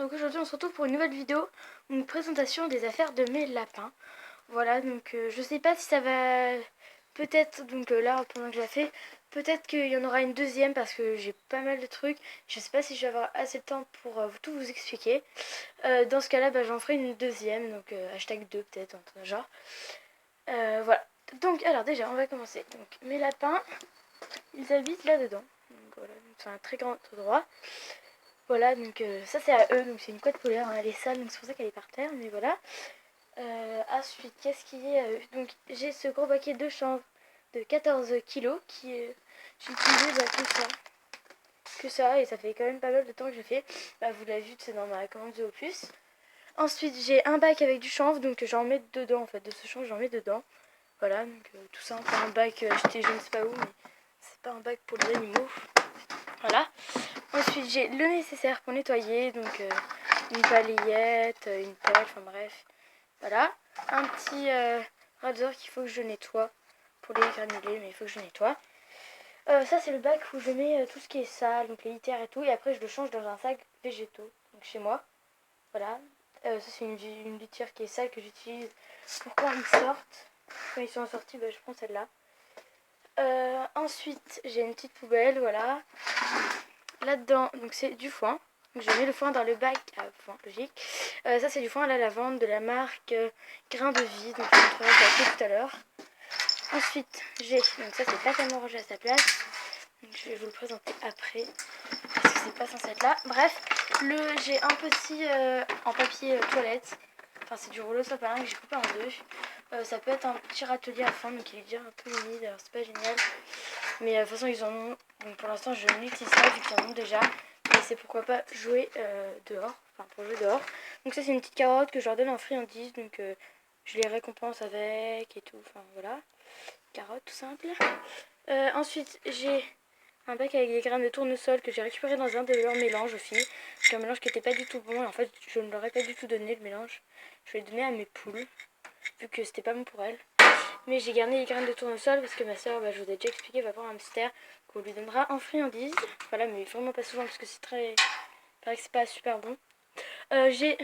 donc aujourd'hui on se retrouve pour une nouvelle vidéo, une présentation des affaires de mes lapins. Voilà, donc je sais pas si ça va, peut-être, donc là pendant que je la fais, peut-être qu'il y en aura une deuxième parce que j'ai pas mal de trucs. Je sais pas si je vais avoir assez de temps pour tout vous expliquer. Dans ce cas-là, j'en ferai une deuxième, donc hashtag 2 peut-être, un genre. Voilà, donc alors déjà on va commencer. Donc mes lapins, ils habitent là-dedans. Donc voilà, c'est un très grand endroit. Voilà, donc ça c'est à eux, donc c'est une couette polaire, hein, elle est sale, donc c'est pour ça qu'elle est par terre, mais voilà. Ensuite, qu'est-ce qu'il y a à eux? Donc j'ai ce gros paquet de chanvre de 14 kilos qui j'ai utilisé que ça, et ça fait quand même pas mal de temps que j'ai fait. Vous l'avez vu, c'est dans ma commande de Opus. Ensuite, j'ai un bac avec du chanvre, donc j'en mets dedans en fait, de ce chanvre j'en mets dedans. Voilà, donc tout simple, un bac acheté je ne sais pas où, mais c'est pas un bac pour les animaux. Voilà. Ensuite, j'ai le nécessaire pour nettoyer, donc une balayette, une pelle, enfin bref. Voilà. Un petit rasoir qu'il faut que je nettoie pour les granulés, mais il faut que je nettoie. Ça, c'est le bac où je mets tout ce qui est sale, donc les litières et tout, et après je le change dans un sac végétaux, donc chez moi. Voilà. Ça, c'est une litière qui est sale que j'utilise pour quand ils sortent. Quand ils sont sortis, je prends celle-là. Ensuite, j'ai une petite poubelle, voilà. Là-dedans, donc c'est du foin. Donc je mets le foin dans le bac à foin, logique. Ça c'est du foin à la lavande de la marque Grain de Vie, donc je vous montrerai tout à l'heure. Ensuite, j'ai, donc ça c'est pas tellement rangé à sa place. Donc je vais vous le présenter après, parce que c'est pas censé être là. Bref, j'ai un petit en papier toilette. Enfin c'est du rouleau sopalin que j'ai coupé en deux. Ça peut être un petit râtelier à fond, donc il est déjà un peu humide, alors c'est pas génial. Mais de toute façon ils en ont, donc pour l'instant je n'utilise pas vu qu'ils en ont déjà. Mais c'est pourquoi pas jouer dehors, enfin pour jouer dehors. Donc ça c'est une petite carotte que je leur donne en friandise, donc je les récompense avec et tout, enfin voilà. Carotte tout simple. Ensuite j'ai un bac avec des graines de tournesol que j'ai récupéré dans un de leurs mélanges aux filles. C'est un mélange qui n'était pas du tout bon et en fait je ne leur ai pas du tout donné le mélange. Je l'ai donné à mes poules, vu que c'était pas bon pour elles. Mais j'ai gardé les graines de tournesol parce que ma soeur, je vous ai déjà expliqué, va prendre un hamster qu'on lui donnera en friandise. Voilà, mais vraiment pas souvent parce que c'est très... Il paraît que c'est pas super bon. J'ai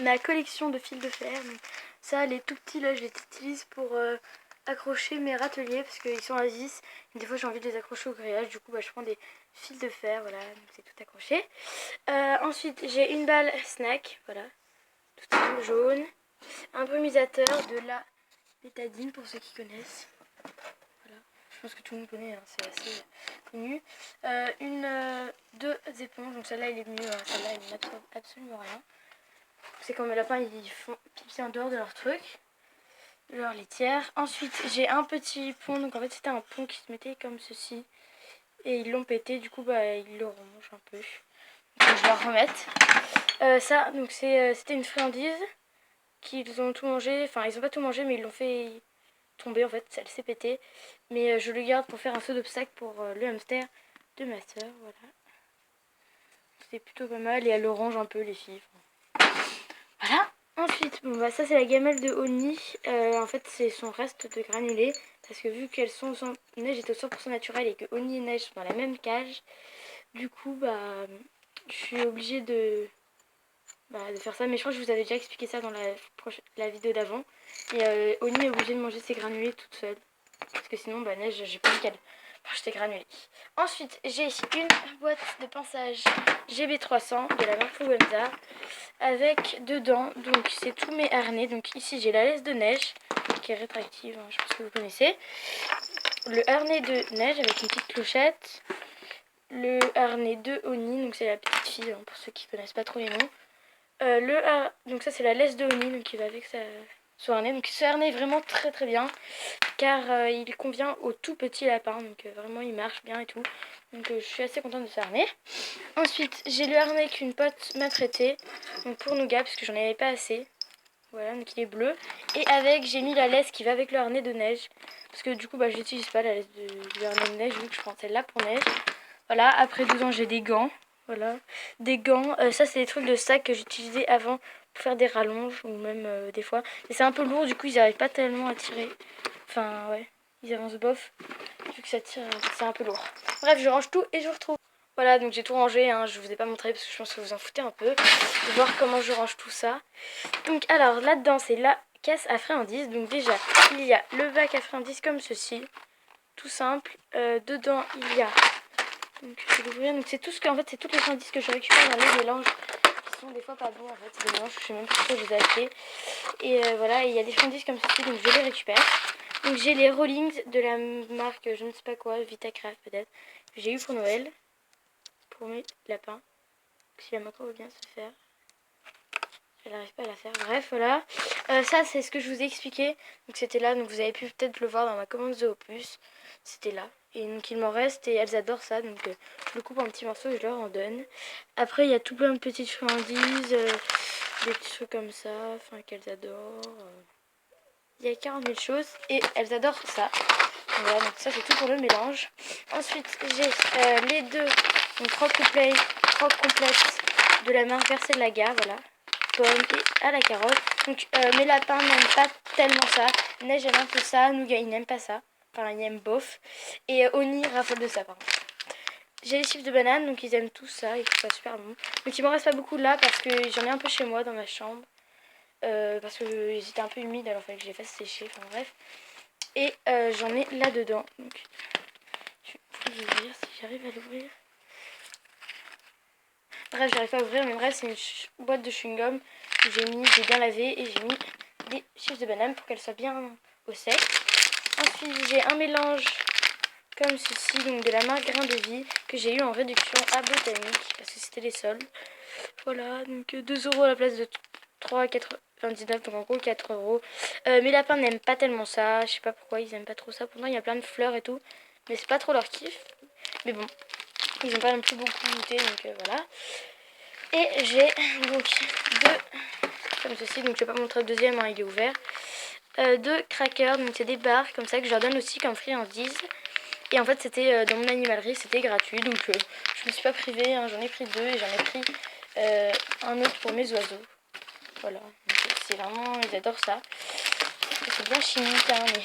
ma collection de fils de fer. Donc ça, les tout petits, là, je les utilise pour accrocher mes râteliers parce qu'ils sont à 10. Et des fois, j'ai envie de les accrocher au grillage. Du coup, je prends des fils de fer. Voilà, donc c'est tout accroché. Ensuite, j'ai une balle snack. Voilà, tout jaune. Un brumisateur de la bétadine pour ceux qui connaissent. Voilà, je pense que tout le monde connaît, hein, c'est assez connu. Deux éponges, donc celle-là elle est mieux, hein, celle-là elle n'absorbe absolument rien. C'est quand mes lapins ils font pipi en dehors de leur truc, leur litière. Ensuite j'ai un petit pont, donc en fait c'était un pont qui se mettait comme ceci. Et ils l'ont pété, du coup ils le rongent un peu. Donc je vais leur remettre. Ça, donc c'était une friandise qu'ils ont tout mangé, enfin ils ont pas tout mangé mais ils l'ont fait tomber en fait, elle s'est pétée. Mais je le garde pour faire un saut d'obstacle pour le hamster de ma soeur, voilà. C'est plutôt pas mal et elle le range un peu les filles. Voilà. Ensuite, ça c'est la gamelle de Oni. En fait c'est son reste de granulés. Parce que vu qu'elles sont sans neige est au 100% naturel et que Oni et Neige sont dans la même cage, du coup je suis obligée de faire ça. Mais je crois que je vous avais déjà expliqué ça dans la vidéo d'avant. Et Oni est obligée de manger ses granulés toute seule. Parce que sinon, Neige, j'ai pas envie qu'elle mange ses granulés. Ensuite, j'ai une boîte de pinçage GB300 de la marque Fuenza. Avec dedans, donc c'est tous mes harnais. Donc ici, j'ai la laisse de neige qui est rétractive, hein, je pense que vous connaissez. Le harnais de neige avec une petite clochette. Le harnais de Oni, donc c'est la petite fille, hein, pour ceux qui connaissent pas trop les noms. Donc ça, c'est la laisse de Oni, donc qui va avec son harnais. Donc ce harnais est vraiment très très bien car il convient aux tout petits lapins, donc vraiment il marche bien et tout, donc je suis assez contente de ce harnais. Ensuite j'ai le harnais qu'une pote m'a prêté, donc pour Nougat parce que j'en avais pas assez, voilà, donc il est bleu, et avec j'ai mis la laisse qui va avec le harnais de neige, parce que du coup je n'utilise pas la laisse du harnais de neige vu que je prends celle-là pour neige. Voilà, après 12 ans j'ai des gants, voilà, des gants, ça c'est des trucs de sac que j'utilisais avant pour faire des rallonges ou même des fois, et c'est un peu lourd, du coup ils n'arrivent pas tellement à tirer. Enfin, ouais, ils avancent bof, vu que ça tire, c'est un peu lourd. Bref, je range tout et je vous retrouve. Voilà, donc j'ai tout rangé, hein. Je vous ai pas montré parce que je pense que vous en foutez un peu. De voir comment je range tout ça. Donc alors là-dedans c'est la caisse à friandises. Donc déjà il y a le bac à friandises comme ceci. Tout simple. Dedans il y a... Donc je vais l'ouvrir. Donc c'est tout ce que... En fait c'est toutes les friandises que je récupère dans les mélanges. Qui sont des fois pas bons en fait. C'est des mélanges que je sais même pas pourquoi je les ai achetés. Et voilà, il y a des friandises comme ceci. Donc je les récupère. Donc j'ai les Rollings de la marque je ne sais pas quoi. Vitacraft peut-être. Que j'ai eu pour Noël. Pour mes lapins. Si la macro veut bien se faire. Elle n'arrive pas à la faire. Bref, voilà. Ça, c'est ce que je vous ai expliqué. Donc, c'était là. Donc, vous avez pu peut-être le voir dans ma commande The Opus. C'était là. Et donc, il m'en reste. Et elles adorent ça. Donc, je le coupe en petits morceaux et je leur en donne. Après, il y a tout plein de petites friandises. Des petits trucs comme ça. Enfin, qu'elles adorent. Il y a 40 000 choses. Et elles adorent ça. Donc, voilà. Donc, ça, c'est tout pour le mélange. Ensuite, j'ai les deux. Donc, croque complète de la marque Versé de la Gare. Voilà. Pomme et à la carotte. Donc mes lapins n'aiment pas tellement ça. Neige elle aime un peu ça. Nougat il n'aime pas ça. Enfin il aime bof. Et Oni raffole de ça par contre. J'ai les chips de banane donc ils aiment tout ça. Ils trouvent ça super bon. Donc il m'en reste pas beaucoup là parce que j'en ai un peu chez moi dans ma chambre. Parce que ils étaient un peu humides alors il fallait que je les fasse sécher. Enfin bref. Et j'en ai là dedans. Donc je vais ouvrir si j'arrive à l'ouvrir. Bref, j'arrive pas à ouvrir, mais bref, c'est une boîte de chewing-gum que j'ai bien lavé et j'ai mis des chips de banane pour qu'elles soient bien au sec. Ensuite, j'ai un mélange comme ceci, donc de la marque Grain de Vie, que j'ai eu en réduction à Botanique, parce que c'était les soldes. Voilà, donc 2 € à la place de 3,99, donc en gros 4 €. Mes lapins n'aiment pas tellement ça, je sais pas pourquoi, ils aiment pas trop ça. Pourtant, il y a plein de fleurs et tout, mais c'est pas trop leur kiff. Mais bon, ils n'ont pas non plus beaucoup goûté, donc voilà. Et j'ai donc deux, comme ceci, donc je vais pas montrer le deuxième, hein, il est ouvert. Deux crackers, donc c'est des barres comme ça que je leur donne aussi comme friandises. Et en fait c'était dans mon animalerie, c'était gratuit, donc je me suis pas privée, hein, j'en ai pris deux et j'en ai pris un autre pour mes oiseaux. Voilà, c'est vraiment, ils adorent ça. C'est bien chimique, hein, mais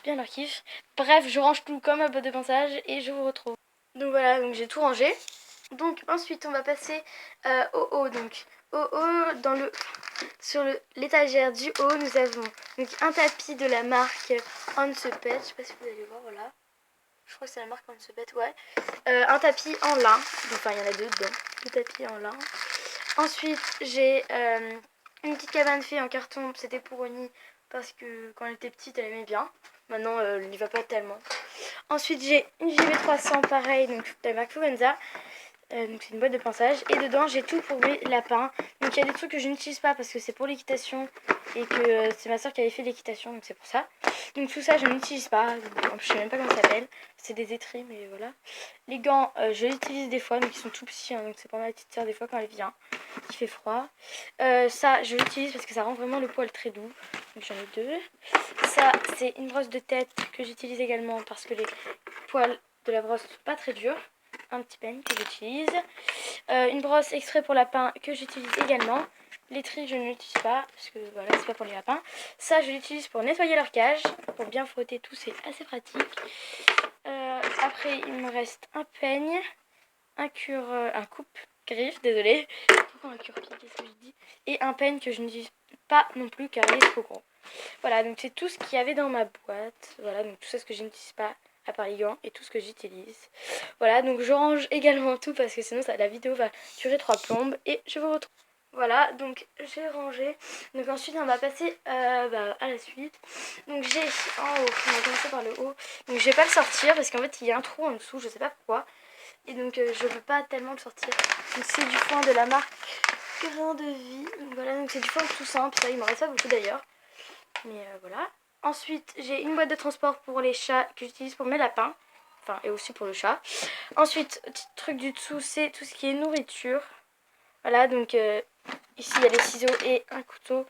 bien leur kiff. Bref, je range tout comme un boîte de pinçage et je vous retrouve. Donc voilà, donc j'ai tout rangé. Donc ensuite on va passer au haut. Donc au haut, sur l'étagère du haut, nous avons donc un tapis de la marque On Se Pet. Je sais pas si vous allez voir, voilà. Je crois que c'est la marque On Se Pet, ouais. Un tapis en lin. Enfin il y en a deux dedans. Deux tapis en lin. Ensuite j'ai une petite cabane fée en carton. C'était pour Oni parce que quand elle était petite elle aimait bien. Maintenant elle n'y va pas tellement. Ensuite j'ai une JB300 pareil, donc de la marque Fuenza. Donc c'est une boîte de pinçage et dedans j'ai tout pour mes lapins. Donc il y a des trucs que je n'utilise pas parce que c'est pour l'équitation et que c'est ma soeur qui avait fait l'équitation, donc c'est pour ça. Donc tout ça je n'utilise pas, donc, je sais même pas comment ça s'appelle, c'est des étriers mais voilà. Les gants je les utilise des fois donc ils sont tout petits, hein, donc c'est pour ma petite soeur des fois quand elle vient, il fait froid. Ça je l'utilise parce que ça rend vraiment le poil très doux, donc j'en ai deux. Ça c'est une brosse de tête que j'utilise également parce que les poils de la brosse sont pas très durs. Un petit peigne que j'utilise. Une brosse extrait pour lapin que j'utilise également. L'étrie je ne l'utilise pas parce que voilà c'est pas pour les lapins. Ça je l'utilise pour nettoyer leur cage, pour bien frotter tout, c'est assez pratique. Après il me reste un peigne, un coupe-griffe, désolé, un cure-pied, qu'est-ce que je dis, et un peigne que je n'utilise pas non plus car il est trop gros. Voilà, donc c'est tout ce qu'il y avait dans ma boîte. Voilà, donc tout ça ce que je n'utilise pas à part les gants et tout ce que j'utilise. Voilà, donc je range également tout parce que sinon la vidéo va durer 3 plombes et je vous retrouve. Voilà, donc j'ai rangé. Donc ensuite on va passer à la suite. Donc j'ai en haut, on va commencer par le haut. Donc je vais pas le sortir parce qu'en fait il y a un trou en dessous, je sais pas pourquoi. Et donc je veux pas tellement le sortir. Donc c'est du foin de la marque Grain de Vie. Donc voilà, donc c'est du foin tout simple, ça il m'en reste pas beaucoup d'ailleurs. Mais voilà. Ensuite, j'ai une boîte de transport pour les chats que j'utilise pour mes lapins. Enfin, et aussi pour le chat. Ensuite, petit truc du dessous, c'est tout ce qui est nourriture. Voilà, donc ici, il y a les ciseaux et un couteau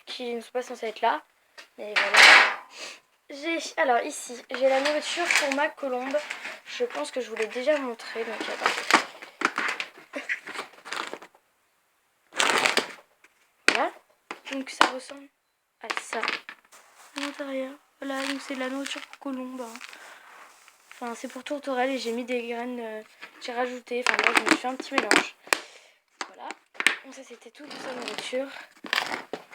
qui ne sont pas censés être là. Mais voilà. Alors ici, j'ai la nourriture pour ma colombe. Je pense que je vous l'ai déjà montré. Donc, attends. Voilà. Donc, ça ressemble à ça. À l'intérieur. Voilà, donc c'est de la nourriture pour colombe. Hein. Enfin, c'est pour tourterelle et j'ai mis des graines j'ai rajouté, enfin moi je me suis fait un petit mélange. Voilà. Donc ça c'était tout pour sa nourriture.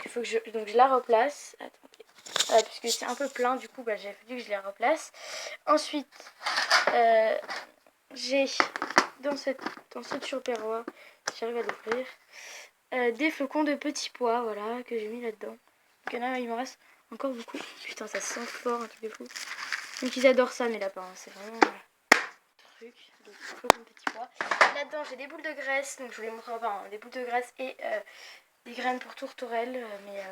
Il faut que donc je la replace. Attendez. Voilà, puisque c'est un peu plein, du coup j'ai fallu que je la replace. Ensuite, j'ai dans ce tupperware, si j'arrive à l'ouvrir, des flocons de petits pois, voilà, que j'ai mis là-dedans. Donc il y en a, il m'en reste encore beaucoup. Putain, ça sent fort, un truc de fou. Donc ils adorent ça, mes lapins, c'est vraiment truc. Donc flocons de petits pois. Là-dedans, j'ai des boules de graisse, donc je vous les montrerai pas, hein, des boules de graisse et des graines pour tourterelle, mais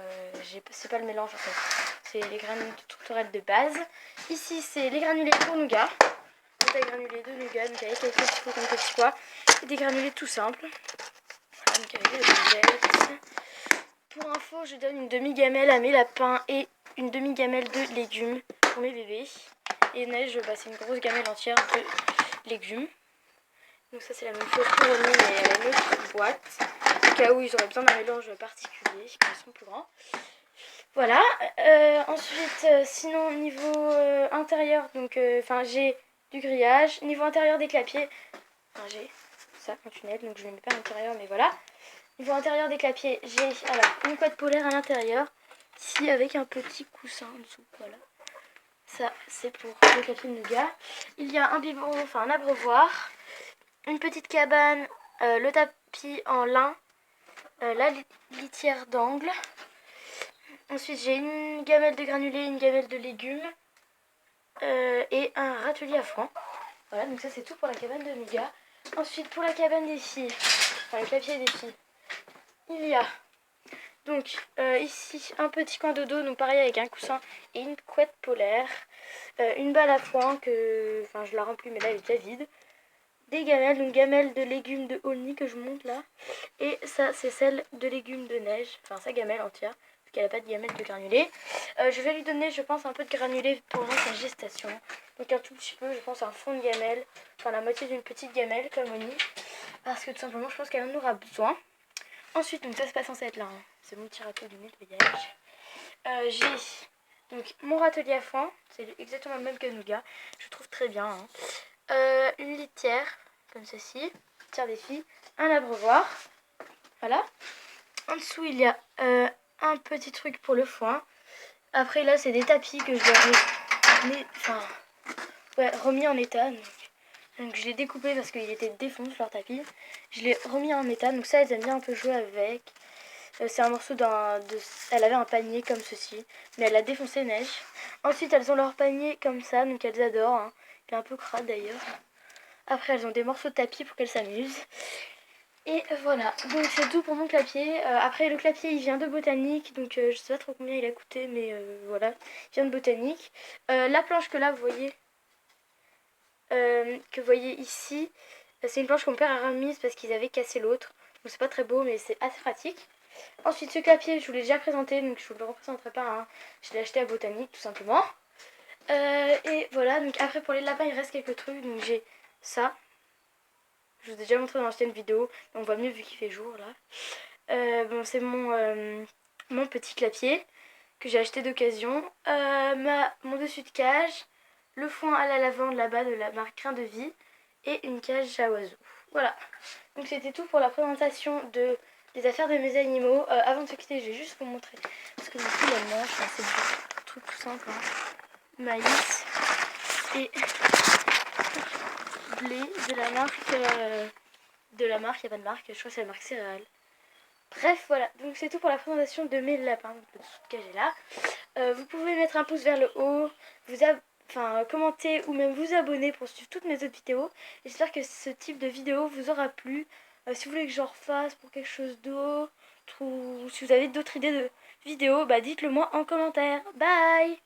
c'est pas le mélange en fait. C'est les graines de tourterelle de base. Ici, c'est les granulés pour nougat. Des granulés de nougat, donc avec quelques petits flocons de petits pois. Et des granulés tout simples. Voilà, donc avec des boulettes. Pour info, je donne une demi-gamelle à mes lapins et une demi-gamelle de légumes pour mes bébés. Et neige, c'est une grosse gamelle entière de légumes. Donc ça, c'est la même chose pour eux, mais à une autre boîte. Au cas où ils auraient besoin d'un mélange particulier, quand ils sont plus grands. Voilà. Ensuite, sinon, niveau intérieur, donc j'ai du grillage. Niveau intérieur des clapiers, j'ai ça, un tunnel, donc je ne le mets pas à l'intérieur, mais voilà. Niveau intérieur des clapiers, j'ai une couette polaire à l'intérieur, ici avec un petit coussin en dessous, voilà. Ça, c'est pour le clapier de nougat. Il y a un biberon, un abreuvoir, une petite cabane, le tapis en lin, la litière d'angle. Ensuite, j'ai une gamelle de granulés, une gamelle de légumes et un râtelier à foin. Voilà, donc ça c'est tout pour la cabane de nougat. Ensuite, pour la cabane des filles, le clapier des filles, il y a donc ici un petit coin de dos, donc pareil avec un coussin et une couette polaire, une balle à foin que, je la remplis mais là elle est déjà vide, des gamelles, donc gamelle de légumes de Olny que je monte là, et ça c'est celle de légumes de neige, sa gamelle entière, parce qu'elle n'a pas de gamelle de granulés. Je vais lui donner, je pense, un peu de granulés pendant sa gestation, donc un tout petit peu, je pense un fond de gamelle, la moitié d'une petite gamelle comme Olny, parce que tout simplement je pense qu'elle en aura besoin. Ensuite, donc ça c'est pas censé être là, hein. C'est mon petit râteau du nettoyage. J'ai donc mon râtelier à foin, c'est exactement le même que nougat, je trouve très bien, hein. Une litière, comme ceci, litière des filles, un abreuvoir, voilà. En dessous il y a un petit truc pour le foin. Après là c'est des tapis que je dois remis en état. Donc je l'ai découpé parce qu'il était défonce leur tapis. Je l'ai remis en état, donc ça elles aiment bien un peu jouer avec. C'est un morceau elle avait un panier comme ceci, mais elle a défoncé neige. Ensuite elles ont leur panier comme ça, donc elles adorent, hein. Il est un peu crade d'ailleurs. Après elles ont des morceaux de tapis pour qu'elles s'amusent. Et voilà, donc c'est tout pour mon clapier. Après le clapier il vient de Botanique, donc je sais pas trop combien il a coûté, mais voilà, il vient de Botanique. La planche que là vous voyez, ici, c'est une planche que mon père a remise parce qu'ils avaient cassé l'autre. Donc c'est pas très beau mais c'est assez pratique. Ensuite ce clapier je vous l'ai déjà présenté, donc je vous le représenterai pas, hein. Je l'ai acheté à Botanique tout simplement. Et voilà, donc après pour les lapins il reste quelques trucs, donc j'ai ça. Je vous ai déjà montré dans l'ancienne vidéo, on voit mieux vu qu'il fait jour là. Bon c'est mon petit clapier que j'ai acheté d'occasion. Mon dessus de cage, le foin à la lavande là-bas de la marque Grain de Vie et une cage à oiseaux. Voilà, donc c'était tout pour la présentation des affaires de mes animaux. Avant de se quitter, je vais juste vous montrer ce que du coup la mange. C'est du truc tout simple, hein. Maïs et blé de la marque, il n'y a pas de marque, je crois que c'est la marque Céréales. Bref, voilà, donc c'est tout pour la présentation de mes lapins, le dessous de cage est là. Vous pouvez mettre un pouce vers le haut, commenter ou même vous abonner pour suivre toutes mes autres vidéos. J'espère que ce type de vidéo vous aura plu. Si vous voulez que j'en refasse pour quelque chose d'autre, ou si vous avez d'autres idées de vidéos, dites-le moi en commentaire. Bye!